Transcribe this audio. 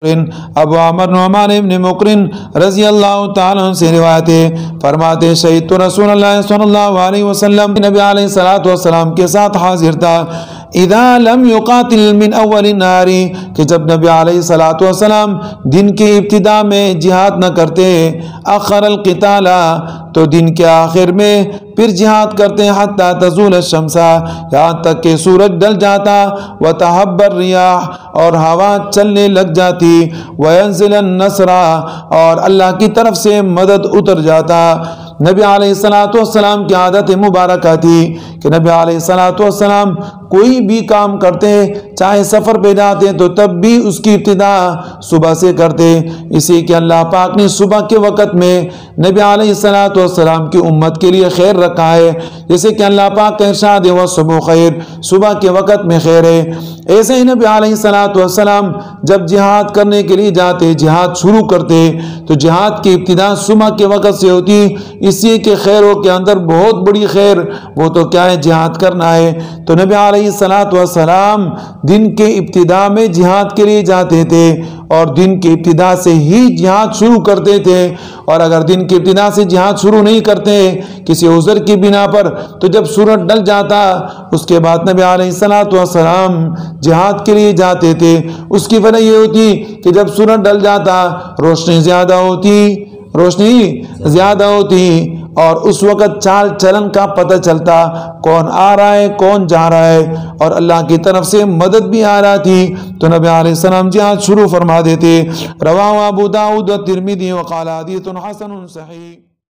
ابو عمر نعمان ابن مقرن رضی اللہ تعالیٰ عنہ سے روایت ہے، فرماتے شہید تو رسول اللہ صلی اللہ علیہ وسلم نبی علیہ السلام کے ساتھ حاضر تھا اذا لم يقاتل من اول النار، کہ جب نبی علیہ السلام دن کی ابتدا میں جہاد نہ کرتے اخر القتال، تو دن کے آخر میں پھر جہاد کرتے حتی تزول الشمس، یہاں تک کہ سورج ڈل جاتا، وتحب الریاح، اور ہوا چلنے لگ جاتی، وینزل النصر، اور اللہ کی طرف سے مدد اتر جاتا۔ نبی علیہ السلام کی عادت مبارکہ تھی کہ نبی علیہ السلام کوئی بھی کام کرتے چاہے سفر پہ جاتے تو تب بھی اس کی ابتدا صبح سے کرتے، اسی کہ اللہ پاک نے صبح کے وقت میں نبی علیہ السلام کی امت کے لیے خیر رکھا ہے، جیسے کہ اللہ پاک کا ارشاد ہے وَالصُّبْحُ خیر، صبح کے وقت میں خیر ہے۔ ایسے ہی نبی علیہ السلام جب جہاد کرنے کے لیے جاتے، جہاد شروع کرتے تو جہاد کی ابتدا صبح کے وقت سے ہوتی، اس لیے کہ خیروں کے اندر بہت بڑی خیر وہ تو کیا ہے، جہاد کرنا ہے۔ تو نبی علیہ السلام دن کے ابتدا میں جہاد کے لیے جاتے تھے اور دن کی ابتدا سے ہی جہاد شروع کرتے تھے، اور اگر دن کی ابتدا سے جہاد شروع نہیں کرتے کسی عذر کی بنا پر تو جب سورج ڈل جاتا اس کے بعد نبی علیہ السلام جہاد کے لیے جاتے تھے۔ اس کی وجہ یہ ہوتی کہ جب سورج ڈل جاتا روشنی زیادہ ہوتی اور اس وقت چال چلن کا پتہ چلتا، کون آ رہا ہے کون جا رہا ہے، اور اللہ کی طرف سے مدد بھی آ رہا تھی، تو نبی علیہ السلام جہاد شروع فرما دیتے۔ رواہ ابو داؤد و ترمذی وقال حدیث حسن صحیح۔